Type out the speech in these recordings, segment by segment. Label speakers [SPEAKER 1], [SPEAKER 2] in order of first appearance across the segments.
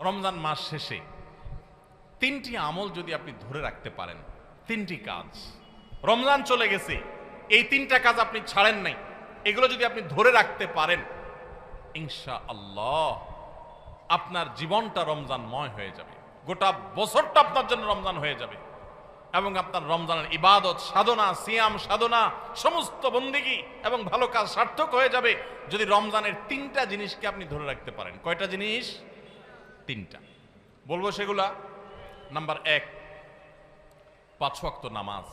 [SPEAKER 1] রমজান মাস শেষে তিনটি আমল যদি আপনি ধরে রাখতে পারেন, তিনটি কাজ, রমজান চলে গেছে এই তিনটা কাজ আপনি ছাড়েন নাই, এগুলো যদি আপনি ধরে রাখতে পারেন, ইনশাআল্লাহ আপনার জীবনটা রমজানময় হয়ে যাবে, গোটা বছরটা আপনার জন্য রমজান হয়ে যাবে এবং আপনার রমজানের ইবাদত সাধনা, সিয়াম সাধনা, সমস্ত বন্দেগী এবং ভালো কাজ সার্থক হয়ে যাবে যদি রমজানের তিনটা জিনিসকে আপনি ধরে রাখতে পারেন। কয়টা জিনিস? তিনটা। বলবো সেগুলা। নাম্বার 1, 5 ওয়াক্ত নামাজ।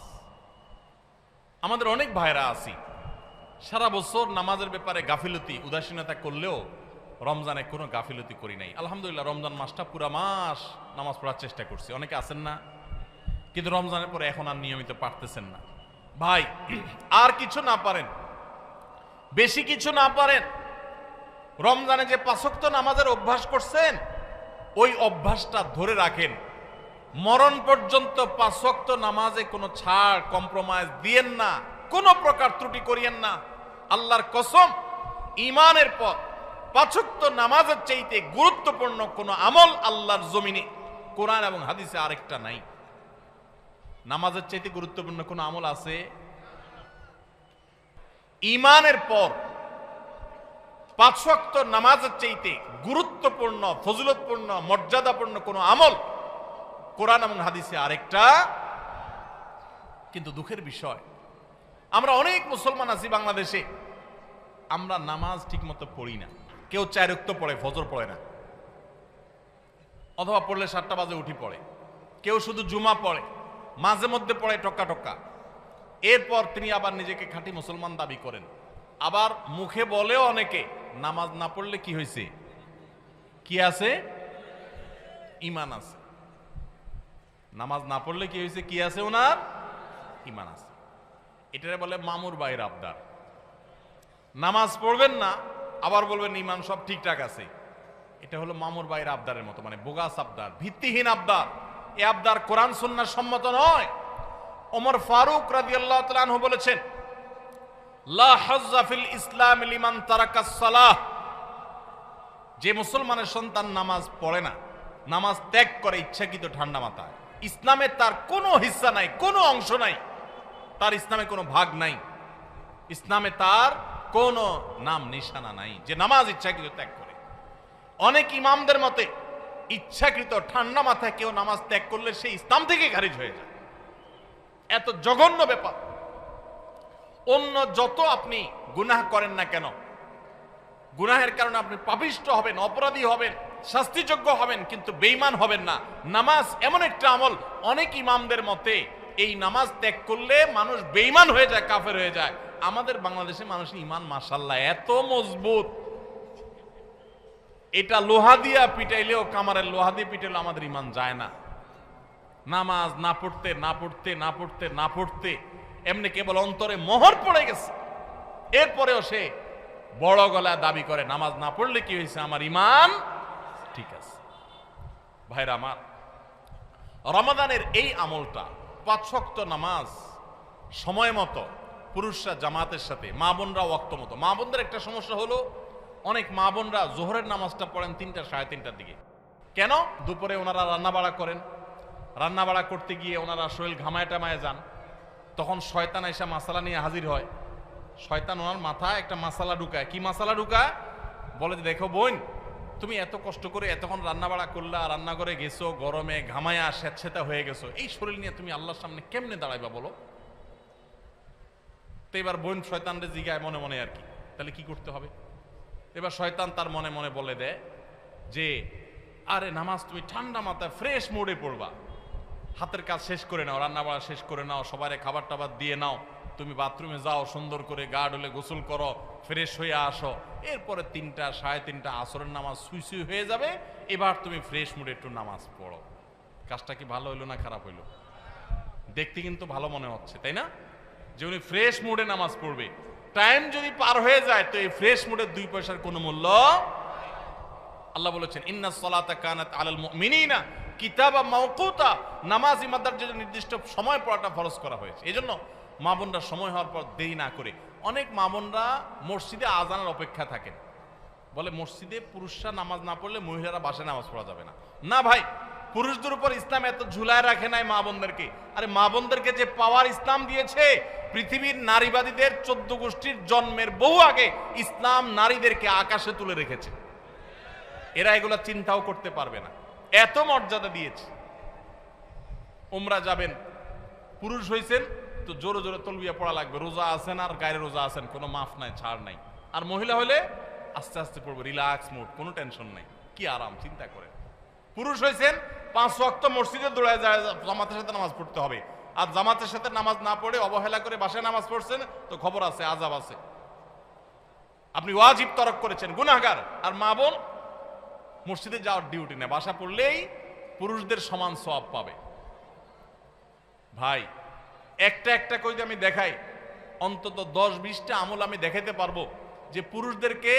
[SPEAKER 1] আমাদের অনেক ভাইরা আছি সারা বছর নামাজের ব্যাপারে গাফিলতি উদাসীনতা করলেও রমজানে কোনো গাফিলতি করি নাই। আলহামদুলিল্লাহ রমজান মাসটা পুরা মাস নামাজ পড়ার চেষ্টা করছি। অনেকে আছেন না, কিন্তু রমজানের পরে এখন আর নিয়মিত পারতেছেন না। ভাই, আর কিছু না পারেন, বেশি কিছু না পারেন, রমজানে যে 5 ওয়াক্ত নামাজের অভ্যাস করছেন ওই অভ্যাসটা ধরে রাখেন। মরণ পর্যন্ত 5 ওয়াক্ত নামাজে কোনো ছাড় কম্প্রোমাইজ দিয়েন না, কোনো প্রকার ত্রুটি করিয়েন না। আল্লাহর কসম, ঈমানের পর 5 ওয়াক্ত নামাজের চাইতে গুরুত্বপূর্ণ কোনো আমল আল্লাহর জমিনে কোরআন এবং হাদিসে আরেকটা নাই। নামাজের চাইতে গুরুত্বপূর্ণ কোনো আমল আছে? ঈমানের পর 5 ওয়াক্ত নামাজের চাইতে গুরুত্বপূর্ণ, ফজিলতপূর্ণ, মর্যাদাপূর্ণ কোনো আমল কোরআন এবং হাদিসে আরেকটা। কিন্তু দুঃখের বিষয়, আমরা অনেক মুসলমান আছি বাংলাদেশে, আমরা নামাজ ঠিকমতো পড়ি না। কেউ 4 ওয়াক্ত পড়ে, ফজর পড়ে না, অথবা পড়লে 7টা বাজে উঠি পড়ে। কেউ শুধু জুমা পড়ে, মাঝে মধ্যে পড়ে টক্কা টক্কা। এরপর তিনি আবার নিজেকে খাঁটি মুসলমান দাবি করেন। আবার মুখে বলেও অনেকে, নামাজ না পড়লে কি হয়েছে? কি আছে? ঈমান আছে। নামাজ না পড়লে কি হয়েছে? কি আছে? ওনার ঈমান আছে। এটারে বলে মামুর ভাইয়ের আবদার। নামাজ পড়বেন না, আবার বলবেন ঈমান সব ঠিকঠাক আছে। এটা হলো মামুর ভাইয়ের আবদারের মতো, মানে বোগাস আবদার, ভিত্তিহীন আবদার। এই আবদার কোরআন সুন্নাহ সম্মত নয়। ওমর ফারুক রাদিয়াল্লাহু তাআলা আনহু বলেছেন, লা হাজ্জা ফিল ইসলাম লিমান তারাকাস সালাহ। যে মুসলমানের সন্তান নামাজ পড়ে না, নামাজ ত্যাগ করে ইচ্ছাকৃত ঠান্ডা মাথায়, ইসলামে তার কোনো হিস্সা নাই, কোনো অংশ নাই, তার ইসলামে কোনো ভাগ নাই, ইসলামে তার কোনো নাম নিশানা নাই, যে নামাজ ইচ্ছাকৃত ত্যাগ করে। অনেক ইমামদের মতে ইচ্ছাকৃত ঠান্ডা মাথায় কেউ নামাজ ত্যাগ করলে সে ইসলাম থেকে খারিজ হয়ে যায়। এত জঘন্য ব্যাপার। অন্য যত আপনি গুনাহ করেন না কেন, গুনাহের কারণে আপনি পাপিষ্ঠ হবেন, অপরাধী হবেন, শাস্তিযোগ্য হবেন, কিন্তু বেঈমান হবেন না। নামাজ এমন একটা আমল, অনেক ইমামদের মতে এই নামাজ ত্যাগ করলে মানুষ বেঈমান হয়ে যায়, কাফের হয়ে যায়। আমাদের বাংলাদেশে মানুষের ঈমান মাশাআল্লাহ এত মজবুত, এটা লোহা দিয়া পিটাইলেও, কামারের লোহা দিয়ে পিটাইলেও আমাদের ঈমান যায় না। নামাজ না পড়তে না পড়তে না পড়তে না পড়তে এমনি কেবল অন্তরে মোহর পড়ে গেছে, এরপরেও সে বড় গলায় দাবি করে নামাজ না পড়লে কি হয়েছে, আমার ঈমান ঠিক আছে। ভাইরা আমার, রমাদানের এই আমলটা, 5 ওয়াক্ত নামাজ সময় মতো, পুরুষরা জামাতের সাথে, মা বোনরা ওয়াক্ত মতো। মা বোনদের একটা সমস্যা হলো, অনেক মা বোনরা জোহরের নামাজটা পড়েন 3টা, 3:30টার দিকে। কেন? দুপুরে ওনারা রান্না বাড়া করেন, রান্না বাড়া করতে গিয়ে ওনারা শরীর ঘামায় টামায় যান, তখন শয়তান এসে মাসালা নিয়ে হাজির হয়। শয়তান ওনার মাথায় একটা মাসালা ঢুকায়। কি মাসালা ঢুকায়? বলে যে, দেখো বোন, তুমি এত কষ্ট করে এতক্ষণ রান্না বাড়া করলা, রান্না করে গেছো, গরমে ঘামায়া স্যাঁতস্যাঁতে হয়ে গেছো, এই শরীর নিয়ে তুমি আল্লাহর সামনে কেমনে দাঁড়াইবা বলো? তো এবার বোন শয়তানরে জিগায় মনে মনে আর কি, তাহলে কি করতে হবে? এবার শয়তান তার মনে মনে বলে দেয় যে, আরে নামাজ তুমি ঠান্ডা মাথায় ফ্রেশ মুডে পড়বা, হাতের কাজ শেষ করে নাও, রান্না বাড়া শেষ করে নাও, সবারে খাবার টাবার দিয়ে নাও, তুমি বাথরুমে যাও, সুন্দর করে গা ডলে গোসল করো, ফ্রেশ হয়ে আসো, এরপরে 3টা, 3:30 আসরের নামাজ সুই সুই হয়ে যাবে, এবার তুমি ফ্রেশ মুডে একটু নামাজ পড়ো। কাজটা কি ভালো হইলো না খারাপ হইলো? দেখতে কিন্তু ভালো মনে হচ্ছে, তাই না? যে উনি ফ্রেশ মুডে নামাজ পড়বে। টাইম যদি পার হয়ে যায় তো এই ফ্রেশ মুডের 2 পয়সার কোনো মূল্য। আল্লাহ বলেছেন, ইন্নাস সালাতা কানাত আলাল মুমিনিনা কিতাবা মাওকুতা। নামাজ ইমানদারদের জন্য নির্দিষ্ট সময় পড়াটা ফরজ করা হয়েছে। এজন্য মা বোনরা সময় হওয়ার পর দেরি না করে, অনেক মা বোনরা মসজিদে আজানের অপেক্ষা থাকেন, বলে মসজিদে পুরুষরা নামাজ না পড়লে মহিলারা বাসায় নামাজ পড়া যাবে না। না ভাই, পুরুষদের উপর ইসলাম এত ঝুলায় রাখে নাই মা বোনদেরকে। আরে মা বোনদেরকে যে পাওয়ার ইসলাম দিয়েছে, পৃথিবীর নারীবাদীদের 14 গোষ্ঠীর জন্মের বহু আগে ইসলাম নারীদেরকে আকাশে তুলে রেখেছে। এরা এগুলা চিন্তাও করতে পারবে না, এত মর্যাদা দিয়েছে। উমরা যাবেন, পুরুষ হইছেন তো জোরে জোরে তলবিয়া পড়া লাগবে, রোজা আছেন আর গায়ে রোজা আছেন, কোনো মাফ নাই, ছাড় নাই। আর মহিলা হলে আস্তে আস্তে পড়বে, রিল্যাক্স মুড, কোনো টেনশন নাই, কি আরাম, চিন্তা করেন। পুরুষ হয়েছেন 5 ওয়াক্ত মসজিদে দৌড়ায় যায়, জামাতের সাথে নামাজ পড়তে হবে। আর জামাতের সাথে নামাজ না পড়ে অবহেলা করে বাসায় নামাজ পড়ছেন তো খবর আছে, আযাব আছে, আপনি ওয়াজিব তরক করেছেন, গুনাহগার। আর মা বোন মসজিদে যাওয়ার ডিউটি নেই, বাসা পড়লেই পুরুষদের সমান সওয়াব পাবে। ভাই একটা একটা করে আমি দেখাই, অন্তত 10-20টা আমল আমি দেখাইতে পারবো যে পুরুষদেরকে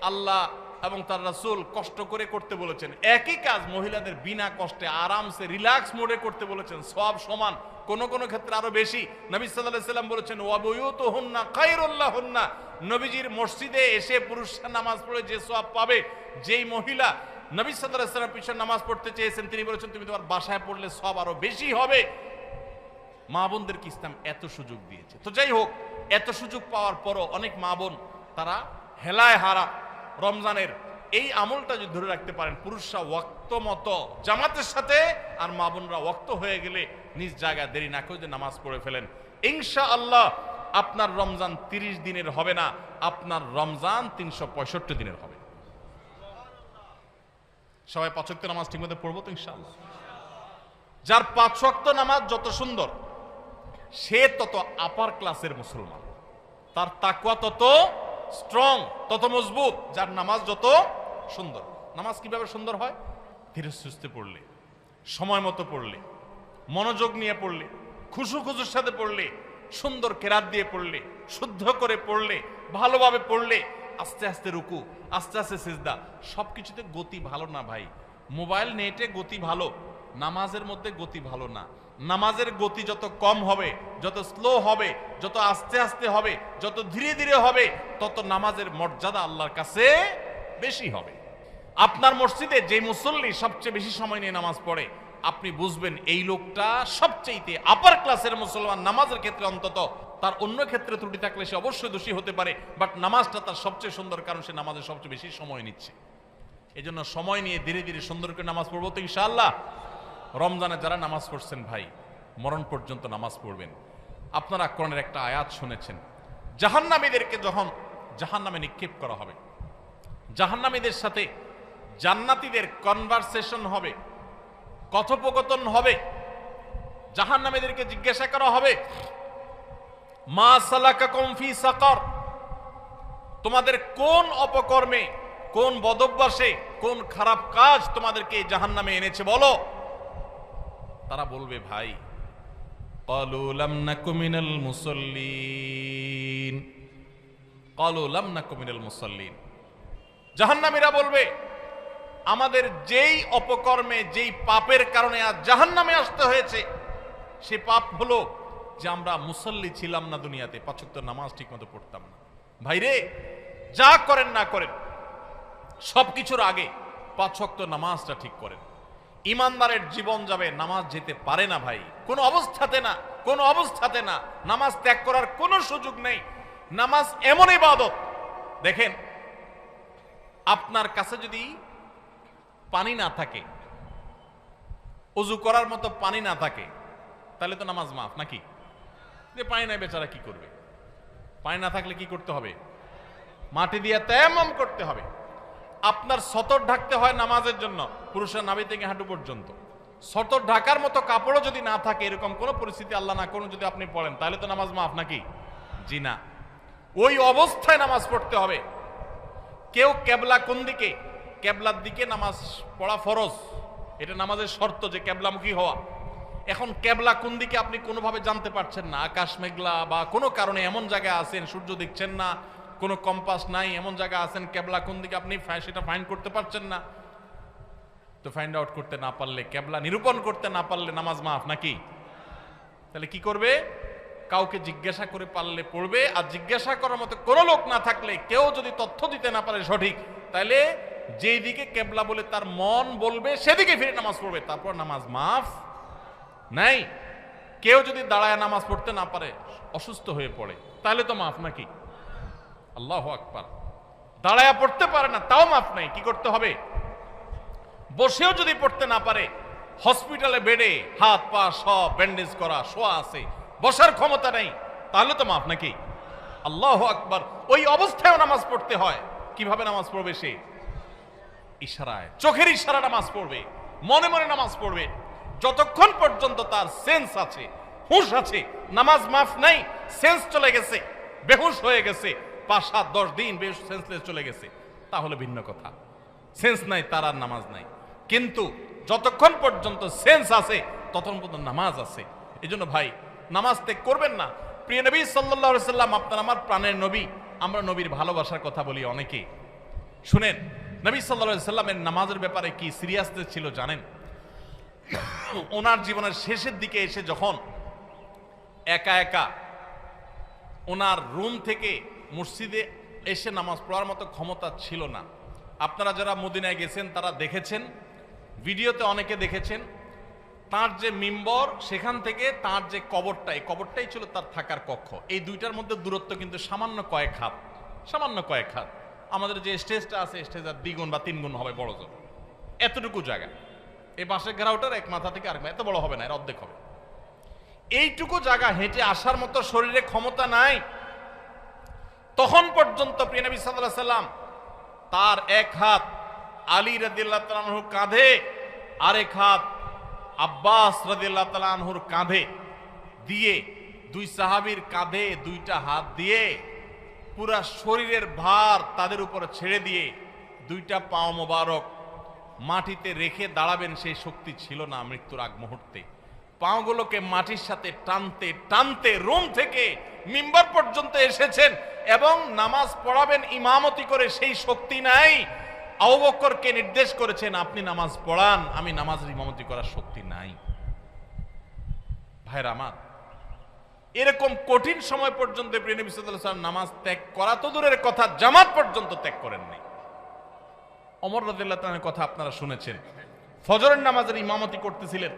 [SPEAKER 1] আল্লাহ এবং তার রাসূল কষ্ট করে করতে বলেছেন। একই কাজ মহিলাদের বিনা কষ্টে আরামসে রিল্যাক্স মোডে করতে বলেছেন, সব সমান, কোন কোন ক্ষেত্রে আরো বেশি। নবী সাল্লাল্লাহু আলাইহি সাল্লাম বলেছেন ওয়া বুয়ুতুহুন্না খায়রুল লাহুন্না, নবীজির মসজিদে এসে পুরুষরা নামাজ পড়ে যে সওয়াব পাবে, যেই মহিলা নবী সাল্লাল্লাহু আলাইহি সাল্লাম পিছনে নামাজ পড়তে চেয়েছেন তিনি বলেছেন তুমি তোমার বাসায় পড়লে সওয়াব আরো বেশি হবে। মা বোনদেরকে ইসলাম এত সুযোগ দিয়েছে। তো যাই হোক, এত সুযোগ পাওয়ার পরও অনেক মা বোন তারা হেলায় হারা। রমজানের এই আমলটা যদি ধরে রাখতে পারেন, পুরুষরা ওয়াক্ত মতো জামাতের সাথে আর মা বোনরা ওয়াক্ত হয়ে গেলে নিজ জায়গায় দেরি না করে নামাজ পড়ে ফেলেন, ইনশাআল্লাহ আপনার রমজান 30 দিনের হবে না, আপনার রমজান 365 দিনের হবে। সবাই 5 ওয়াক্ত নামাজ ঠিকমতো পড়বো তো ইনশাআল্লাহ। যার 5 ওয়াক্ত নামাজ যত সুন্দর, সে তত আপার ক্লাসের মুসলমান, তার তাকওয়া তত স্ট্রং, তত মজবুত। যার নামাজ যত সুন্দর। নামাজ কিভাবে সুন্দর হয়? ধীরে সুস্থে পড়লে, সময় মতো পড়লে, মনোযোগ নিয়ে পড়লে, খুশু খুশুর সাথে পড়লে, সুন্দর কেরাত দিয়ে পড়লে, শুদ্ধ করে পড়লে, ভালোভাবে পড়লে, আস্তে আস্তে রুকু, আস্তে আস্তে সিজদা। সবকিছুতে গতি ভালো না ভাই। মোবাইল নেটে গতি ভালো, নামাজের মধ্যে গতি ভালো না। নামাজের গতি যত কম হবে, যত স্লো হবে, যত আস্তে আস্তে হবে, যত ধীরে ধীরে হবে, তত নামাজের মর্যাদা আল্লাহর কাছে বেশি হবে। আপনার মসজিদে যে মুসল্লি সবচেয়ে বেশি সময় নিয়ে নামাজ পড়ে, আপনি বুঝবেন এই লোকটা সবচেয়ে আপার ক্লাসের মুসলমান। নামাজের ক্ষেত্রে অন্তত, তার অন্য ক্ষেত্রে ত্রুটি থাকলে সে অবশ্যই দোষী হতে পারে, বাট নামাজটা তার সবচেয়ে সুন্দর, কারণ সে নামাজের সবচেয়ে বেশি সময় নিচ্ছে। এই জন্য সময় নিয়ে ধীরে ধীরে সুন্দর করে নামাজ পড়বো তো ইনশাআল্লাহ। রমজানে যারা নামাজ পড়ছেন ভাই, মরণ পর্যন্ত নামাজ পড়বেন। আপনারা কোরআনের একটা আয়াত শুনেছেন, জাহান্নামীদেরকে যখন জাহান্নামে নিক্ষেপ করা হবে, জাহান্নামীদের সাথে জান্নাতীদের কনভারসেশন হবে, কথোপকথন হবে। জাহান্নামীদেরকে জিজ্ঞাসা করা হবে মা সালাকাকুম ফি সাকার, তোমাদের কোন অপকর্মে, কোন বদভ্যাসে, কোন খারাপ কাজ তোমাদেরকে জাহান্নামে এনেছে বলো। তারা বলবে ভাই ক্বালু লাম নাকু মিনাল মুসাল্লিন, ক্বালু লাম নাকু মিনাল মুসাল্লিন। জাহান্নামীরা বলবে আমাদের যেই অপকর্মে, যেই পাপের কারণে আজ জাহান্নামে আসতে হয়েছে, সে পাপ হলো যে আমরা মুসল্লি ছিলাম না দুনিয়াতে, 5 ওয়াক্ত নামাজ ঠিকমতো পড়তাম না। ভাইরে, যা করেন না করেন সবকিছুর আগে 5 ওয়াক্ত নামাজটা ঠিক করেন। ইমানদারের জীবন যাবে, নামাজ যেতে পারে না ভাই, কোনো অবস্থাতে না, কোনো অবস্থাতে না। নামাজ ত্যাগ করার কোনো সুযোগ নেই। নামাজ এমন ইবাদত, দেখেন আপনার কাছে যদি পানি না থাকে, ওযু করার মতো পানি না থাকে, তাহলে তো নামাজ মাফ নাকি? যে পানি নাই বেচারা কি করবে? পানি না থাকলে কি করতে হবে? মাটি দিয়ে তায়াম্মুম করতে হবে। আপনার সতর ঢাকতে হয় নামাজের জন্য, পুরুষের নাভি থেকে হাঁটু পর্যন্ত। সতর ঢাকার মতো কাপড়ও যদি না থাকে, এরকম কোন পরিস্থিতি আল্লাহ না করুন যদি আপনি পড়েন, তাহলে তো নামাজ মাফ নাকি? জি না। ওই অবস্থায় নামাজ পড়তে হবে। কেউ কেবলা কোন দিকে, কেবলার দিকে নামাজ পড়া ফরজ, এটা নামাজের শর্ত যে কেবলামুখী হওয়া। এখন কেবলা কোন দিকে আপনি কোনোভাবে জানতে পারছেন না, আকাশ মেঘলা বা কোনো কারণে এমন জায়গায় আছেন সূর্য দেখছেন না, কোনো কম্পাস নাই, এমন জায়গা আছেন কেবলা কোন দিকে আপনি সেটা ফাইন্ড করতে পারছেন না। তো ফাইন্ড আউট করতে না পারলে, কেবলা নিরূপণ করতে না পারলে নামাজ মাফ নাকি? তাহলে কি করবে? কাউকে জিজ্ঞাসা করে পারলে পড়বে, আর জিজ্ঞাসা করার মতো কোনো লোক না থাকলে, কেউ যদি তথ্য দিতে না পারে সঠিক, তাহলে যেই দিকে কেবলা বলে তার মন বলবে সেদিকে ফিরে নামাজ পড়বে, তারপর নামাজ মাফ নাই। কেউ যদি দাঁড়ায় নামাজ পড়তে না পারে, অসুস্থ হয়ে পড়ে, তাহলে তো মাফ নাকি? আল্লাহু আকবার। দাঁড়ায় পড়তে পারে না, তাও মাফ নাই। কি করতে হবে? বসেও যদি পড়তে না পারে, হসপিটালে বেডে হাত পা সব ব্যান্ডেজ করা, শোয়া আছে, বসার ক্ষমতা নেই, তাহলে তো মাফ নাকি? আল্লাহু আকবার। ওই অবস্থায় নামাজ পড়তে হয়। কিভাবে নামাজ পড়বে সে? ইশারায়, চোখের ইশারা নামাজ পড়বে, মনে মনে নামাজ পড়বে, যতক্ষণ পর্যন্ত তার সেন্স আছে, হুঁশ আছে। নামাজ মাফ নাই, সেন্স চলে গেছে, বেহুশ হয়ে গেছে, 5-7-10 দিন বেহুশ সেন্সলেস চলে গেছে, তাহলে ভিন্ন কথা। সেন্স নাই, তার আর নামাজ নাই। কিন্তু যতক্ষণ পর্যন্ত সেন্স আছে ততক্ষণ পর্যন্ত নামাজ আছে। এই জন্য ভাই, নামাজ ত্যাগ করবেন না। প্রিয় নবী সাল্লাল্লাহু আলাইহি সাল্লাম আপনার আমার প্রাণের নবী। আমরা নবীর ভালোবাসার কথা বলি অনেকে। শুনেন, নবী সাল্লাল্লাহু আলাইহি সাল্লামের নামাজের ব্যাপারে কি সিরিয়াসনেস ছিল জানেন? ওনার জীবনের শেষের দিকে এসে যখন একা একা ওনার রুম থেকে মসজিদে এসে নামাজ পড়ার মতো ক্ষমতা ছিল না। আপনারা যারা মদিনায় গেছেন তারা দেখেছেন, ভিডিওতে অনেকে দেখেছেন, তার যে মিম্বর, সেখান থেকে তার যে কবরটা, এই কবরটাই ছিল তার থাকার কক্ষ। এই দুইটার মধ্যে দূরত্ব কিন্তু সামান্য কয়েক হাত, সামান্য কয়েক হাত। আমাদের যে স্টেজটা আছে, স্টেজের 2 গুণ বা 3 গুণ হবে বড় জোর, এতটুকু জায়গা। এই বাঁশের ঘেরাওটার এক মাথা থেকে আরেক মাথা, এত বড় হবে না, এর অর্ধেক হবে। এইটুকু জায়গা হেঁটে আসার মতো শরীরে ক্ষমতা নাই। তখন পর্যন্ত প্রিয় নবী সাল্লাল্লাহু আলাইহি সাল্লাম তার এক হাত আলী রাদিয়াল্লাহু তাআলা আনহুর কাঁধে, আরেক হাত আব্বাস রাদিয়াল্লাহু তাআলা আনহুর কাঁধে দিয়ে, 2 সাহাবীর কাঁধে 2টা হাত দিয়ে পুরা শরীরের ভার তাদের উপরে ছেড়ে দিয়ে 2টা পাও মোবারক মাটিতে রেখে দাঁড়াবেন, সেই শক্তি ছিল না মৃত্যুর আগ মুহূর্তে। পাগুলোকে মাটির সাথে টানতে টানতে রুম থেকে মিম্বার পর্যন্ত এসেছেন এবং নামাজ পড়াবেন ইমামতি করে, সেই শক্তি নাই। আবু বকরকে নির্দেশ করেছেন, আপনি নামাজ পড়ান, আমি নামাজের ইমামতি করার শক্তি নাই। ভাইরা আমার, এরকম কঠিন সময় পর্যন্ত প্রিয় নবী সাল্লাল্লাহু আলাইহি ওয়াসাল্লাম নামাজ ত্যাগ করা তো দূরের কথা, জামাত পর্যন্ত ত্যাগ করেননি। ওমর রাদিয়াল্লাহু তাআলার কথা আপনারা শুনেছেন, ফজরের নামাজের ইমামতি করতেছিলেন।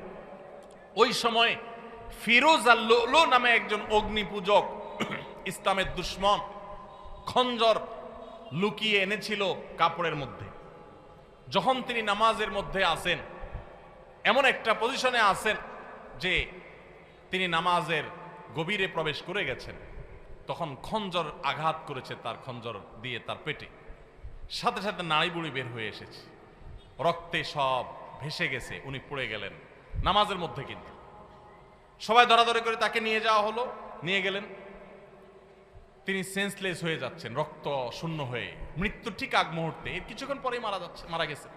[SPEAKER 1] ওই সময় ফিরোজ আল-লুলু নামে একজন অগ্নি পূজক, ইসলামের দুশমন, খঞ্জর লুকিয়ে এনেছিল কাপড়ের মধ্যে। যখন তিনি নামাজের মধ্যে আসেন, এমন একটা পজিশনে আসেন যে তিনি নামাজের গভীরে প্রবেশ করে গেছেন, তখন খঞ্জর আঘাত করেছে তার খঞ্জর দিয়ে তার পেটে। সাথে সাথে নাড়ি বুড়ি বের হয়ে এসেছে, রক্তে সব ভেসে গেছে, উনি পড়ে গেলেন নামাজের মধ্যে। কিন্তু সবাই ধরাধরি করে তাকে নিয়ে যাওয়া হলো, নিয়ে গেলেন। তিনি সেন্সলেস হয়ে যাচ্ছেন, রক্ত শূন্য হয়ে, মৃত্যুর ঠিক আগ মুহূর্তে, এর কিছুক্ষণ পরেই মারা গেছে।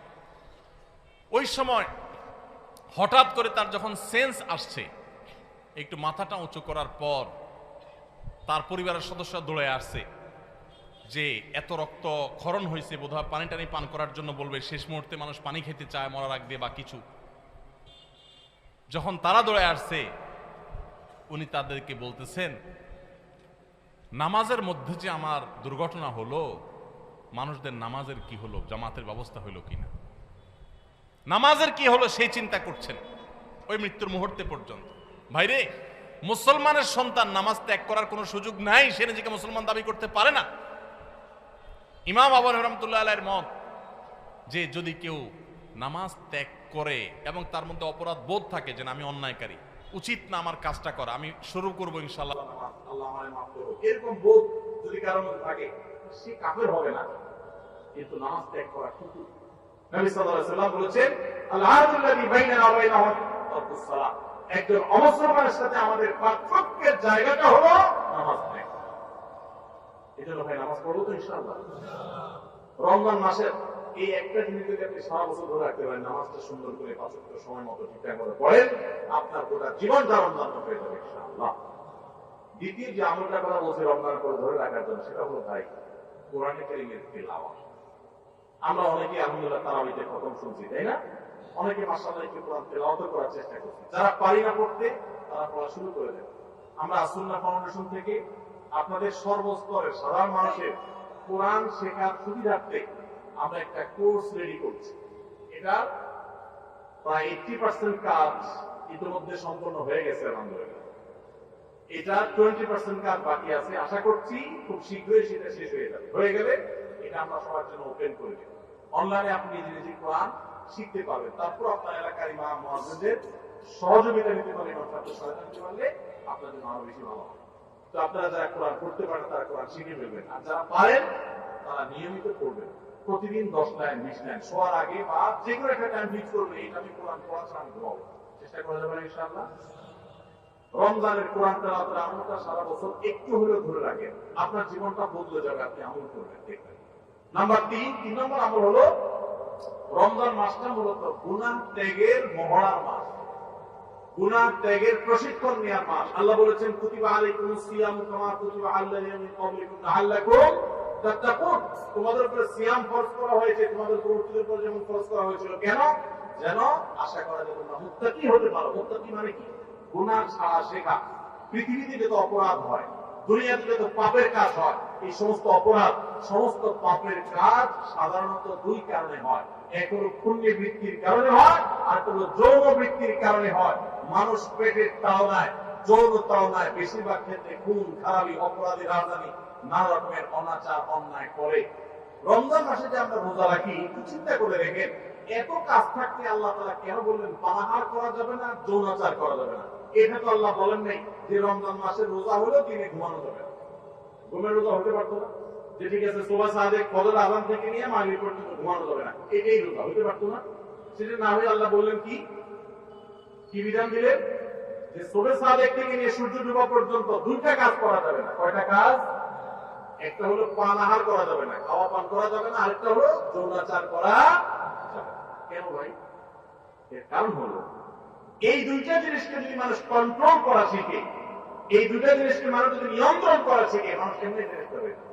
[SPEAKER 1] ওই সময় হঠাৎ করে তার যখন সেন্স আসছে, একটু মাথাটা উঁচু করার পর তার পরিবারের সদস্যরা দৌড়ে আসছে যে এত রক্ত ক্ষরণ হয়েছে, বোধহয় পানি টানি পান করার জন্য বলবে, শেষ মুহূর্তে মানুষ পানি খেতে চায় মরার আগ দিয়ে বা কিছু। যখন তারা দৌড়ে আসছে, উনি তাদেরকে বলতেছেন, নামাজের মধ্যে যে আমার দুর্ঘটনা হলো, মানুষদের নামাজের কি হলো, জামাতের ব্যবস্থা হলো কিনা, নামাজের কি হলো সেই চিন্তা করছেন ওই মৃত্যুর মুহূর্তে পর্যন্ত। ভাইরে, মুসলমানের সন্তান নামাজ ত্যাগ করার কোনো সুযোগ নাই, সে নিজেকে মুসলমান দাবি করতে পারে না। ইমাম আবু হানিফা রাহমাতুল্লাহি আলাইহির মত যে যদি কেউ নামাজ ত্যাগ করে এবং তার মধ্যে অপরাধ বোধ থাকে যে আমি অন্যায়কারী, উচিত না আমার কাজটা করা, আমি শুরু করবো ইনশাআল্লাহ নামাজ, আল্লাহ আমারে মাফ করুন, এরকম বোধ যদি কারোর মধ্যে থাকে, সে কাফের হবে না, কিন্তু নামাজ ত্যাগ করা ঠিক। নবী সাল্লাল্লাহু আলাইহি ওয়াসাল্লাম বলেছেন, আল-আহদুল্লাযী বাইনানা ওয়া বাইনাহুম তারকুস সালাত, একজন অমুসলমানের সাথে আমাদের পার্থক্যের জায়গাটা হলো নামাজ ত্যাগ। এজন্য ভাই নামাজ পড়বো তো ইনশাআল্লাহ। রমজান মাসের এই একটা জিনিস যদি আপনি সারা বছর ধরে রাখতে পারেন, নামাজটা সুন্দর করে 5 ওয়াক্ত সময় মতো ঠিকঠাক মতো পড়েন, আপনার গোটা জীবনটা রমজান হয়ে যাবে ইনশাআল্লাহ। দ্বিতীয় যে আমলটা করা বলছে রমজান করে ধরে রাখার জন্য, সেটা হলো ভাই কোরআন কারীমের তিলাওয়াত। আমরা অনেকে আলহামদুলিল্লাহ তারাবিতে খতম শুনছি, তাই না? অনেকে মাশাআল্লাহ একটু কোরআন তেলাওয়াত করার চেষ্টা করছি। যারা পারি না পড়তে, তারা পড়া শুরু করে দেন। আমরা সুন্নাহ ফাউন্ডেশন থেকে আপনাদের সর্বস্তরের সাধারণ মানুষের কোরআন শেখার সুবিধার্থে
[SPEAKER 2] আমরা একটা কোর্স রেডি করছি। এটা প্রায় 80% কাজ ইতিমধ্যে সম্পন্ন হয়ে গেছে আলহামদুলিল্লাহ। এটা 20% কাজ বাকি আছে। আশা করছি খুব শীঘ্রই সেটা শেষ হয়ে গেলে এটা আমরা সবার জন্য ওপেন করে দেব। অনলাইনে আপনি নিজে নিজে কোরআন শিখতে পারবেন। তারপর আপনার এলাকার ইমাম মুয়াজ্জিনদের সহযোগিতা নিতে পারলে, ইমাম সাহেবদের সহায়তা নিতে পারলে আপনার জন্য আরো বেশি ভালো হবে। তো আপনারা যারা কোরআন পড়তে পারেন তারা কোরআন শিখে ফেলবেন, আর যারা পারেন তারা নিয়মিত পড়বেন। প্রতিদিন 10 লাইন 20 লাইন শোয়ার আগে বা যে কোনো একটা টাইম ফিক্স করবেন, এটা আমি কোরআন পড়া ছাড়া আমি ঘুমাবো। চেষ্টা করা যাবে না ইনশাআল্লাহ। রমজানের কোরআন তেলাওয়াতের আমলটা সারা বছর একটু হলেও ধরে রাখেন, আপনার জীবনটা বদলে যাবে। আপনি আমল করবেন, দেখবেন। নাম্বার 3 নম্বর আমল হলো রমজান মাসটা মূলত গুনাহ ত্যাগের মহড়ার মাস, গুনাহ ত্যাগের প্রশিক্ষণ নেওয়ার মাস। আল্লাহ বলেছেন কুতিবা আলাইকুমুস সিয়ামু কামা কুতিবা আলাল্লাযিনা মিন ক্বাবলিকুম লাআল্লাকুম তাত্তাকুন। তোমাদের উপর সিয়াম ফরজ করা হয়েছে, তোমাদের পূর্বপুরুষদের উপর যেমন ফরজ করা হয়েছিল। কেন? যেন আশা করা যায় তোমরা মুত্তাকি হতে পারো। মুত্তাকি মানে কি? গুনাহ ছাড়া শেখা। পৃথিবীতে যত অপরাধ হয়, দুনিয়াতে যত পাপের কাজ হয়, এই সমস্ত অপরাধ, সমস্ত পাপের কাজ সাধারণত 2 কারণে হয়। এক হলো পুণ্যে বৃত্তির কারণে হয়, আর হলো যৌন বৃত্তির কারণে হয়। মানুষ পেটের তাড়নায়, যৌন তাড়নায় বেশিরভাগ ক্ষেত্রে খুন খারাপি, অপরাধী, রাজধানী, নানা রকমের অনাচার অন্যায় করে। রমজান মাসে যে আমরা রোজা রাখি, একটু চিন্তা করে দেখেন, এত কাজ থাকতে আল্লাহ তাআলা কেন বললেন পানাহার করা যাবে না, যৌনাচার করা যাবে না? এটা তো আল্লাহ বলেন নাই যে রমজান মাসের রোজা হলো দিনে ঘুমানো যাবে না। ঘুমের রোজা হতে পারতো না? যে ঠিক আছে সুবহ সাদেক ফজর আযান থেকে নিয়ে মাগরিব পর্যন্ত ঘুমানো যাবে না, এটাই রোজা হতে পারতো না? সেটা না হয়ে আল্লাহ বললেন কি কি বিধান দিলেন? যে সুবহ সাদেক থেকে নিয়ে সূর্য ডোবা পর্যন্ত 2টা কাজ করা যাবে না। কয়টা কাজ? একটা হলো পানাহার করা যাবে না, খাওয়া পান করা যাবে না, আরেকটা হলো যৌনাচার করা যাবে না। কেন ভাই? এর কারণ হলো এই 2টা জিনিসকে যদি মানুষ কন্ট্রোল করা শিখে, এই 2টা জিনিসকে মানুষ যদি নিয়ন্ত্রণ করা শিখে, মানুষ এমনি ফেরেশতা হয়ে যাবে।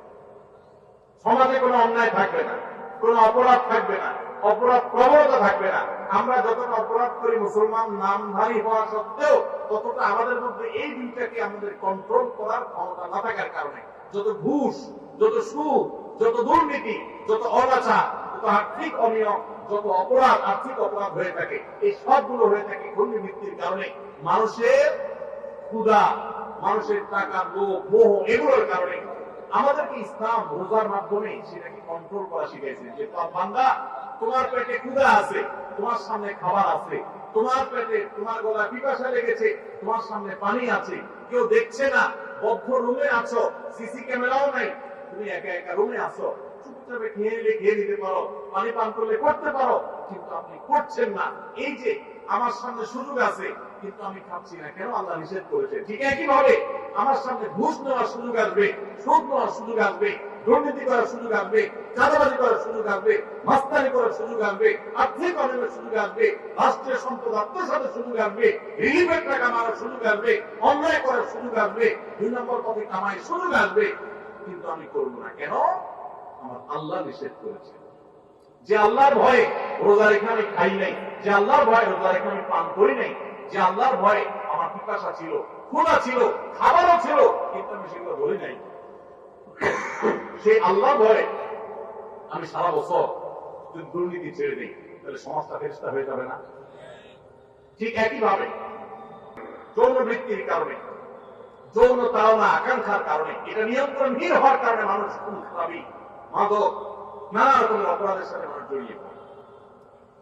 [SPEAKER 2] সমাজে কোনো অন্যায় থাকবে না, কোনো অপরাধ থাকবে না, অপরাধ প্রবণতা থাকবে না। আমরা যতটা অপরাধ করি মুসলমান নামধারী হওয়া সত্ত্বেও, ততটা আমাদের মধ্যে এই 2টাকে আমাদের কন্ট্রোল করার ক্ষমতা না থাকার কারণে যত ঘুষ, যত সুদ, যত দুর্নীতি, যত অনাচার, যত আর্থিক অনিয়ম, যত অপরাধ, আর্থিক অপরাধ হয়ে থাকে, এই সবগুলো হয়ে থাকে দুর্নীতির কারণে। মানুষের ক্ষুধা, মানুষের টাকা, লোভ, মোহ, এগুলোর কারণে। আমাদেরকে ইসলাম রোজার মাধ্যমে সেটাকে কন্ট্রোল করা শিখেছে যে বান্দা, তোমার পেটে ক্ষুধা আছে, তোমার সামনে খাবার আছে, তোমার পেটে, তোমার গলায় পিপাসা লেগেছে, তোমার সামনে পানি আছে, কেউ দেখছে না, বদ্ধ রুমে আছো, সিসি ক্যামেরাও নাই, তুমি একা একা রুমে আছো, চুপচাপে খেয়ে নিলে খেয়ে নিতে পারো, পানি পান করলে করতে পারো, কিন্তু আপনি করছেন না। এই যে আমার সামনে সুযোগ আছে কিন্তু আমি খাচ্ছি না, কেন? আল্লাহ নিষেধ করেছে। ঠিক একইভাবে আমার সামনে ঘুষ নেওয়ার সুযোগ আসবে, সুদ নেওয়ার সুযোগ আসবে, দুর্নীতি করার সুযোগ আসবে, চাঁদাবাজি করার সুযোগ আসবে, মাস্তানি করার সুযোগ আসবে, আর্থিক অনিয়মের সুযোগ আসবে, রাষ্ট্রের সম্পদ আত্মসাতের সুযোগ আসবে, রিলিফের টাকা মারার সুযোগ আসবে, অন্যায় করার সুযোগ আসবে, 2 নম্বর পথে কামাই সুযোগ আসবে, কিন্তু আমি করব না। কেন? আমার আল্লাহ নিষেধ করেছে। যে আল্লাহর ভয়ে রোজা রেখে আমি খাই নাই, যে আল্লাহর ভয়ে রোজা রেখে আমি পান করি নাই, যে আল্লাহর ভয়ে আমার পিপাসা ছিল, ক্ষুধা ছিল, খাবারও ছিল, কিন্তু আমি সেগুলো বলি নাই, সেই আল্লাহর ভয়ে আমি সারা বছর যদি দুর্নীতি ছেড়ে দিই, তাহলে সমাজটা ফেরেশতা হয়ে যাবে না? ঠিক একইভাবে যৌন বৃত্তির কারণে, যৌন তাড়না আকাঙ্ক্ষার কারণে, এটা নিয়ন্ত্রণহীন হওয়ার কারণে মানুষ খুন খারাপি, মাদক, নানা রকমের অপরাধের সাথে মানুষ জড়িয়ে পড়ে।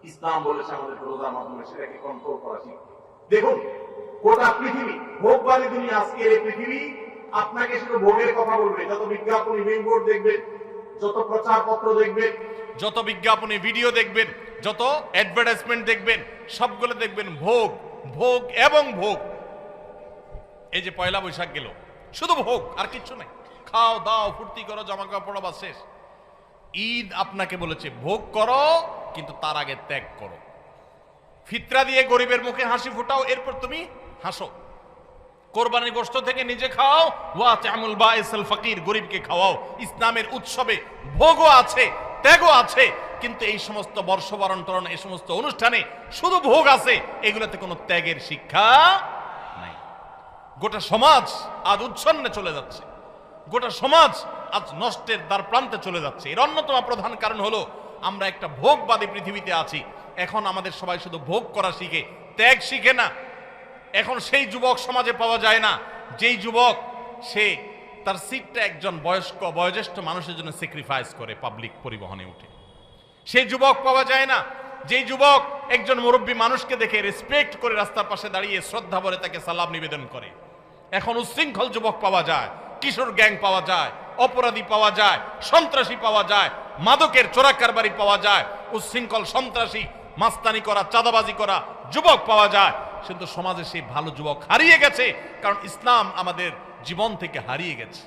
[SPEAKER 2] ইসলাম বলেছে আমাদের রোজার মাধ্যমে সেটাকে কন্ট্রোল করা শিখতে। দেখুন, গোটা পৃথিবী, ভোগবাদী দুনিয়া, আজকের এই পৃথিবী আপনাকে শুধু ভোগের কথা বলবে। যত বিজ্ঞাপনী বিলবোর্ড দেখবেন, যত প্রচার পত্র দেখবেন,
[SPEAKER 1] যত বিজ্ঞাপনী ভিডিও দেখবেন, যত অ্যাডভার্টাইজমেন্ট দেখবেন, সবগুলো দেখবেন ভোগ, ভোগ এবং ভোগ। এই যে পয়লা বৈশাখ গেল, শুধু ভোগ আর কিচ্ছু নাই। খাও দাও, ফুর্তি করো, জামা কাপড় পরো, বাস শেষ। ঈদ আপনাকে বলেছে ভোগ করো, কিন্তু তার আগে ত্যাগ করো। ফিতরা দিয়ে গরিবের মুখে হাসি ফুটাও, এরপর তুমি হাসো। কোরবানির গোশত থেকে নিজে খাও, ওয়া তা'মুল বাইসাল ফাকির, গরিবকে খাওয়াও। ইসলামের উৎসবে ভোগও আছে, ত্যাগও আছে, কিন্তু এই সমস্ত বর্ষবরণ, এই সমস্ত অনুষ্ঠানে শুধু ভোগ আছে, এগুলোতে কোনো ত্যাগের শিক্ষা নাই। গোটা সমাজ আজ উচ্ছন্নে চলে যাচ্ছে, গোটা সমাজ আজ নষ্টের দ্বার প্রান্তে চলে যাচ্ছে। এর অন্যতম প্রধান কারণ হলো আমরা একটা ভোগবাদী পৃথিবীতে আছি। এখন আমাদের সবাই শুধু ভোগ করা শিখে, ত্যাগ শিখে না। এখন সেই যুবক সমাজে পাওয়া যায় না যেই যুবক সে তার সিটটা একজন বয়োজ্যেষ্ঠ মানুষের জন্য স্যাক্রিফাইস করে পাবলিক পরিবহনে উঠে। সেই যুবক পাওয়া যায় না যেই যুবক একজন মুরব্বী মানুষকে দেখে রেসপেক্ট করে রাস্তার পাশে দাঁড়িয়ে শ্রদ্ধা ভরে তাকে সালাম নিবেদন করে। এখন উচ্ছৃঙ্খল যুবক পাওয়া যায়, কিশোর গ্যাং পাওয়া যায়, অপরাধী পাওয়া যায়, সন্ত্রাসী পাওয়া যায়, মাদকের চোরা কারবারি পাওয়া যায়, উচ্ছৃঙ্খল সন্ত্রাসী মাস্তানি করা চাঁদাবাজি করা যুবক পাওয়া যায়। কিন্তু সমাজে সেই ভালো যুবক হারিয়ে গেছে, কারণ ইসলাম আমাদের জীবন থেকে হারিয়ে গেছে।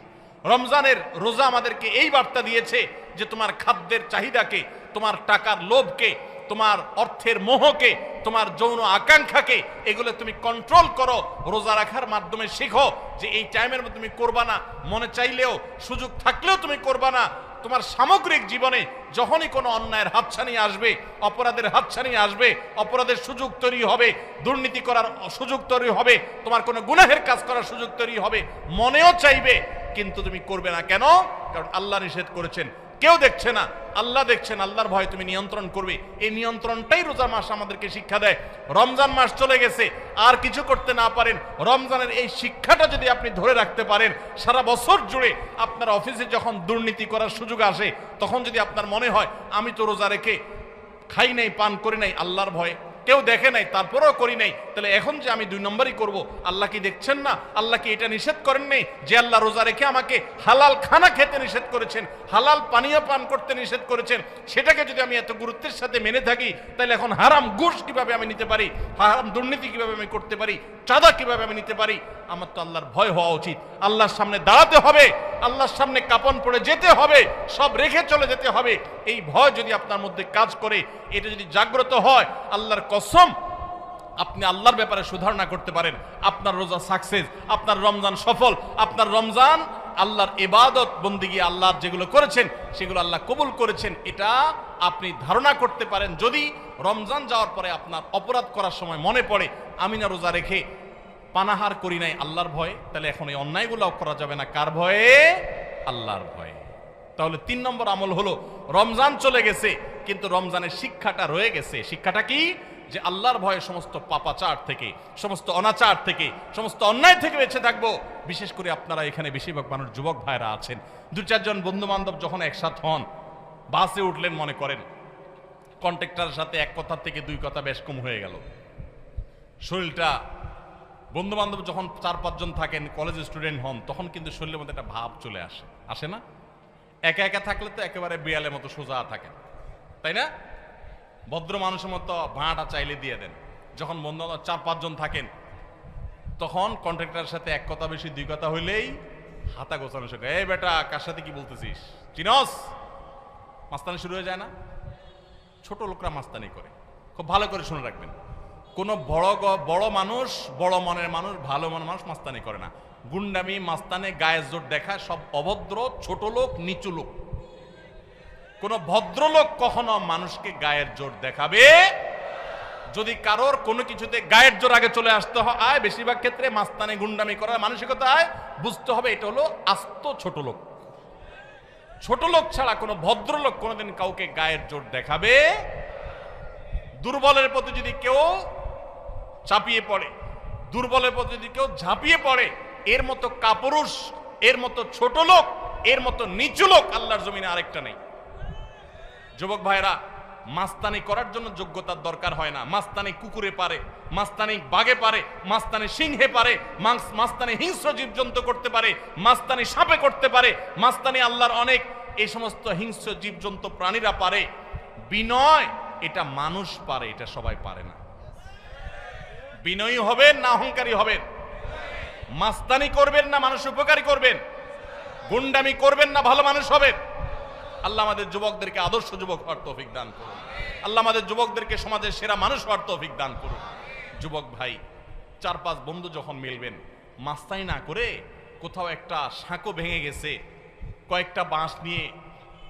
[SPEAKER 1] রমজানের রোজা আমাদেরকে এই বার্তা দিয়েছে যে তোমার খাদ্যের চাহিদাকে, তোমার টাকার লোভকে, তোমার অর্থের মোহকে, তোমার যৌন আকাঙ্ক্ষাকে, এগুলো তুমি কন্ট্রোল করো। রোজা রাখার মাধ্যমে শিখো যে এই টাইমের মধ্যে তুমি করবা না, মনে চাইলেও সুযোগ থাকলেও তুমি করবা না। তোমার সামগ্রিক জীবনে যখনই কোনো অন্যায়ের হাতছানি আসবে, অপরাধের হাতছানি আসবে, অপরাধের সুযোগ তৈরি হবে, দুর্নীতি করার সুযোগ তৈরি হবে, তোমার কোনো গুনাহের কাজ করার সুযোগ তৈরি হবে, মনেও চাইবে কিন্তু তুমি করবে না। কেন? কারণ আল্লাহ নিষেধ করেছেন, কেউ দেখছে না, আল্লাহ দেখছেন। আল্লাহর ভয় তুমি নিয়ন্ত্রণ করবে। এই নিয়ন্ত্রণটাই রোজা মাস আমাদেরকে শিক্ষা দেয়। রমজান মাস চলে গেছে, আর কিছু করতে না পারেন, রমজানের এই শিক্ষাটা যদি আপনি ধরে রাখতে পারেন, সারা বছর জুড়ে আপনার অফিসে যখন দুর্নীতি করার সুযোগ আসে, তখন যদি আপনার মনে হয় আমি তো রোজা রেখে খাই নাই, পান করি নাই, আল্লাহর ভয়ে কেউ দেখে নাই তারপরেও করি নাই, তাহলে এখন যে আমি 2 নম্বরই করব, আল্লাহ কি দেখছেন না? আল্লাহ কি এটা নিষেধ করেন নাই যে আল্লাহ রোজা রেখে আমাকে হালাল খানা খেতে নিষেধ করেছেন, হালাল পানীয় পান করতে নিষেধ করেছেন? সেটাকে যদি আমি এত গুরুত্বের সাথে মেনে থাকি, তাহলে এখন হারাম ঘুষ কিভাবে আমি নিতে পারি, হারাম দুর্নীতি কিভাবে আমি করতে পারি, চাঁদা কিভাবে আমি নিতে পারি? আমার তো আল্লাহর ভয় হওয়া উচিত। আল্লাহর সামনে দাঁড়াতে হবে, আল্লাহর সামনে কাপন পড়ে যেতে হবে, সব রেখে চলে যেতে হবে। এই ভয় যদি আপনার মধ্যে কাজ করে, এটা যদি জাগ্রত হয়, আল্লাহর কসম আপনি আল্লাহর ব্যাপারে সুধারণা করতে পারেন, আপনার রোজা সাকসেস, আপনার রমজান সফল, আপনার রমজান আল্লাহর ইবাদত বন্দিগি, আল্লাহর যেগুলো করেছেন সেগুলো আল্লাহ কবুল করেছেন, এটা আপনি ধারণা করতে পারেন। যদি রমজান যাওয়ার পরে আপনার অপরাধ করার সময় মনে পড়ে আমি না রোজা রেখে পানাহার করি নাই আল্লাহর ভয়ে, তাহলে এখন এই অন্যায়গুলোও করা যাবে না। কার ভয়ে? আল্লাহর ভয়ে। তাহলে 3 নম্বর আমল হলো, রমজান চলে গেছে কিন্তু রমজানের শিক্ষাটা রয়ে গেছে। শিক্ষাটা কি? যে আল্লাহর ভয়ে সমস্ত পাপাচার থেকে, সমস্ত অনাচার থেকে, সমস্ত অন্যায় থেকে বেঁচে থাকবো। বিশেষ করে আপনারা এখানে বেশিরভাগ মানুষ যুবক ভাইরা আছেন, 2-4 জন বন্ধু বান্ধব যখন একসাথ হন, বাসে উঠলেন, মনে করেন কন্ট্রাক্টরের সাথে এক কথা থেকে 2 কথা বেশ কম হয়ে গেল, শরীরটা, বন্ধু বান্ধব যখন 4-5 জন থাকেন, কলেজ স্টুডেন্ট হন, তখন কিন্তু শরীরের মধ্যে একটা ভাব চলে আসে, আসে না? একা একা থাকলে তো একেবারে বিড়ালের মতো সোজা থাকেন, তাই না? ভদ্র মানুষের মতো ভাঁটা চাইলে দিয়ে দেন। যখন বন্ধু 4-5 জন থাকেন, তখন কন্ট্রাক্টরের সাথে এক কথা বেশি 2 কথা হইলেই হাতা গোছানো শেখে, এই বেটা কার সাথে কি বলতেছিস, চিনস? মাস্তানি শুরু হয়ে যায় না? ছোট লোকরা মাস্তানি করে, খুব ভালো করে শুনে রাখবেন। কোনো বড় মানুষ, বড় মনের মানুষ, ভালো মনের মানুষ মাস্তানি করে না। গুন্ডামি, মাস্তানি, গায়ের জোর দেখা সব অভদ্র, ছোট লোক, নিচু লোক। কোন ভদ্রলোক কখনো মানুষকে গায়ের জোর দেখাবে? যদি কারোর কোনো কিছুতে গায়ের জোর আগে চলে আসতে হয়, বেশিরভাগ ক্ষেত্রে মাস্তানি গুন্ডামি করার মানসিকতায়, বুঝতে হবে এটা হলো আস্ত ছোট লোক। ছোট লোক ছাড়া কোনো ভদ্রলোক কোনোদিন কাউকে গায়ের জোর দেখাবে। দুর্বলের প্রতি যদি কেউ চাপিয়ে পড়ে, দুর্বলের প্রতি যদি কেউ ঝাঁপিয়ে পড়ে, এর মতো কাপুরুষ, এর মতো ছোট লোক, এর মতো নিচু লোক আল্লাহর জমিনে আরেকটা নেই। যুবক ভাইরা, মাস্তানি করার জন্য যোগ্যতার দরকার হয় না। মাস্তানি কুকুরে পারে, মাস্তানি বাঘে পারে, মাস্তানি সিংহে পারে, মাস্তানি হিংস্র জীবজন্তু করতে পারে, মাস্তানি সাপে করতে পারে, মাস্তানি আল্লাহর অনেক এই সমস্ত হিংস্র জীবজন্তু প্রাণীরা পারে। বিনয় এটা মানুষ পারে, এটা সবাই পারে না। বিনয়ী হবেন না অহংকারী হবেন? মাস্তানি করবেন না মানুষ উপকারী করবেন? গুন্ডামি করবেন না ভালো মানুষ হবেন? আল্লাহ আমাদের যুবকদেরকে আদর্শ যুবক হওয়ার তৌফিক দান করুন। আল্লাহ আমাদের যুবকদেরকে সমাজের সেরা মানুষ হওয়ার তৌফিক দান করুন। যুবক ভাই, 4-5 বন্ধু যখন মিলবেন, মাস্তানি না করে কোথাও একটা সাঁকো ভেঙে গেছে, কয়েকটা বাঁশ নিয়ে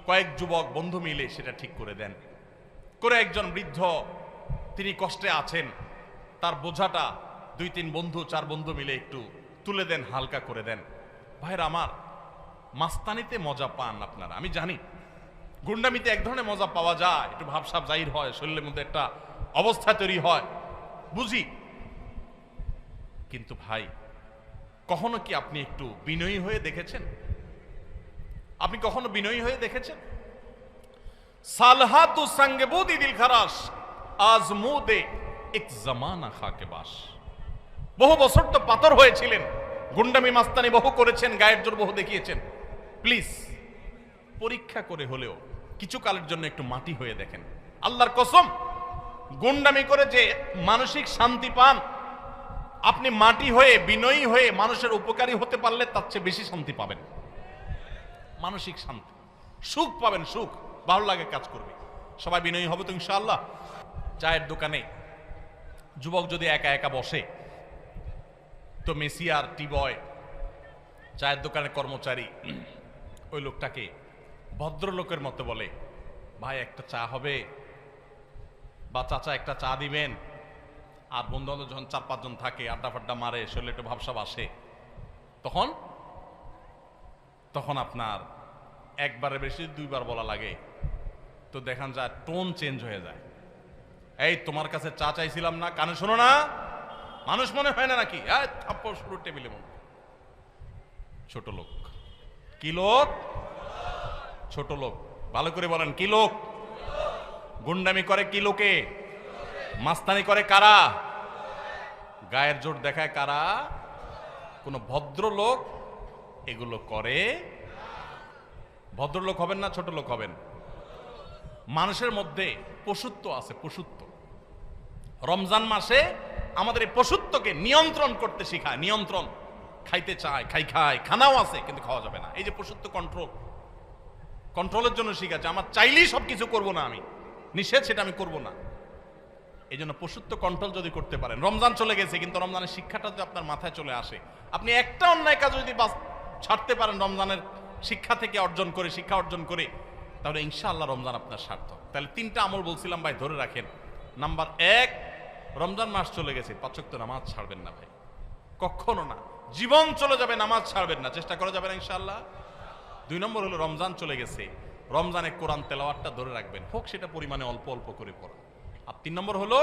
[SPEAKER 1] কয়েক যুবক বন্ধু মিলে সেটা ঠিক করে দেন। করে একজন বৃদ্ধ, তিনি কষ্টে আছেন, তার বোঝাটা 2-3 বন্ধু 4 বন্ধু মিলে একটু তুলে দেন, হালকা করে দেন। ভাইরা আমার, মাস্তানিতে মজা পান আপনারা, আমি জানি। গুন্ডামিতে এক ধরনের মজা পাওয়া যায়, একটু ভাবসাব জাহির হয়, শরীরের মধ্যে একটা অবস্থা তৈরি হয়, বুঝি। কিন্তু ভাই, কখনো কি আপনি একটু বিনয়ী হয়ে দেখেছেন? আপনি কখনো বিনয়ী হয়ে দেখেছেন? সালহাতু সঙ্গবুদি দিল খারাস আজমুদে এক জামানা খাকে বাস। বহু বছর তো পাথর হয়েছিলেন, গুন্ডামি মাস্তানি বহু করেছেন, গায়ের জোর বহু দেখিয়েছেন। প্লিজ পরীক্ষা করে হলেও কিছু কালের জন্য একটু মাটি হয়ে দেখেন। আল্লাহর কসম, গুন্ডামি করে যে মানসিক শান্তি পান, আপনি মাটি হয়ে বিনয়ী হয়ে মানুষের উপকারী হতে পারলে তার চেয়ে বেশি শান্তি পাবেন। মানসিক শান্তি, সুখ পাবেন, সুখ, ভালো লাগে, কাজ করবে। সবাই বিনয়ী হবে তো ইনশাআল্লাহ। চায়ের দোকানে যুবক যদি একা একা বসে, তো মেসিয়ার টি বয়, চায়ের দোকানের কর্মচারী ওই লোকটাকে ভদ্রলোকের মতো বলে, ভাই একটা চা হবে, বা চাচা একটা চা দিবেন। আর বন্ধু বান্ধব যখন 4-5 জন থাকে, আড্ডা ফাড্ডা মারে, শরীরে একটু ভাবসাব আসে, তখন আপনার একবারে বেশি 2বার বলা লাগে, তো দেখান যায় টোন চেঞ্জ হয়ে যায়। এই তোমার কাছে চা চাইছিলাম না, কানে শোনো না, মানুষ মনে হয় না নাকি? থাপ্পড় শুরু টেবিলে মনে। ছোট লোক। কি লোক? ছোট লোক। ভালো করে বলেন, কি লোক? গুন্ডামি করে কি লোকে? মাস্তানি করে কারা? গায়ের জোর দেখায় কারা? কোন ভদ্রলোক এগুলো করে? ভদ্রলোক হবেন না ছোট লোক হবেন? মানুষের মধ্যে পশুত্ব আছে, পশুত্ব। রমজান মাসে আমাদের এই পশুত্বকে নিয়ন্ত্রণ করতে শেখায়। নিয়ন্ত্রণ, খাইতে চায়, খাই, খানাও আছে কিন্তু খাওয়া যাবে না। এই যে পশুত্ব, কন্ট্রোলের জন্য শিখাচ্ছে। আমার চাইলেই সবকিছু করবো না, আমি নিষেধ সেটা আমি করবো না। এই জন্য পশুত্ব কন্ট্রোল যদি করতে পারেন, রমজান চলে গেছে কিন্তু রমজানের শিক্ষাটা যদি আপনার মাথায় চলে আসে, আপনি একটা অন্যায় কাজ যদি ছাড়তে পারেন রমজানের শিক্ষা থেকে শিক্ষা অর্জন করে, তাহলে ইনশাআল্লাহ রমজান আপনার সার্থক। তাহলে 3টা আমল বলছিলাম ভাই, ধরে রাখেন। নাম্বার 1, রমজান মাস চলে গেছে, 5 ওয়াক্ত নামাজ ছাড়বেন না ভাই, কখনো না। জীবন চলে যাবে, নামাজ ছাড়বেন না, চেষ্টা করা যাবে না ইনশাআল্লাহ। 2 নম্বর হলো রমজান চলে গেছে, রমজানে কোরআন তেলাওয়াতটা ধরে রাখবেন, হোক সেটা পরিমাণে অল্প অল্প করে পড়া। আর 3 নম্বর হলো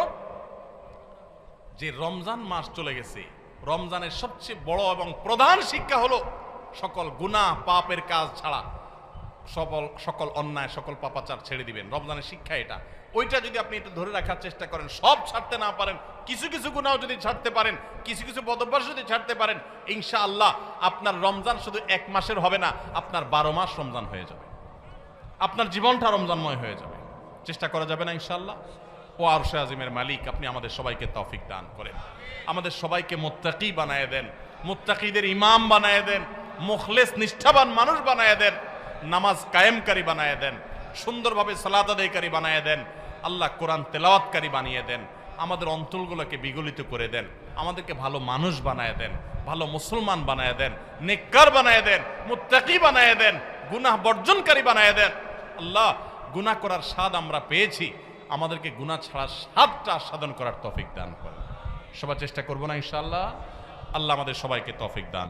[SPEAKER 1] যে রমজান মাস চলে গেছে, রমজানের সবচেয়ে বড় এবং প্রধান শিক্ষা হলো সকল গুনাহ পাপের কাজ ছাড়া সকল অন্যায়, সকল পাপাচার ছেড়ে দিবেন। রমজানের শিক্ষা এটা। ওইটা যদি আপনি একটু ধরে রাখার চেষ্টা করেন, সব ছাড়তে না পারেন, কিছু কিছু গুনাহ যদি ছাড়তে পারেন, কিছু কিছু বদভ্যাস যদি ছাড়তে পারেন, ইনশাআল্লাহ আপনার রমজান শুধু 1 মাসের হবে না, আপনার 12 মাস রমজান হয়ে যাবে, আপনার জীবনটা রমজানময় হয়ে যাবে। চেষ্টা করা যাবে না ইনশাআল্লাহ। ও আরশে আজিমের মালিক, আপনি আমাদের সবাইকে তৌফিক দান করেন, আমাদের সবাইকে মুত্তাকি বানায় দেন, মুত্তাকিদের ইমাম বানায় দেন, মুখলেস নিষ্ঠাবান মানুষ বানায় দেন, নামাজ কায়েমকারী বানায় দেন, সুন্দরভাবে সালাত আদায়কারী বানায় দেন, আল্লাহ কোরআন তেলাওয়াতকারী বানিয়ে দেন, আমাদের অন্তরগুলোকে বিগলিত করে দেন, আমাদেরকে ভালো মানুষ বানায় দেন, ভালো মুসলমান বানায় দেন, নেককার বানায় দেন, মুত্তাকি বানায় দেন, গুনাহ বর্জনকারী বানায় দেন। আল্লাহ, গুনাহ করার স্বাদ আমরা পেয়েছি, আমাদেরকে গুনাহ ছাড়ার স্বাদটা আস্বাদন করার তৌফিক দান করেন। সবাই চেষ্টা করবো না ইনশাআল্লাহ? আল্লাহ আমাদের সবাইকে তৌফিক দান।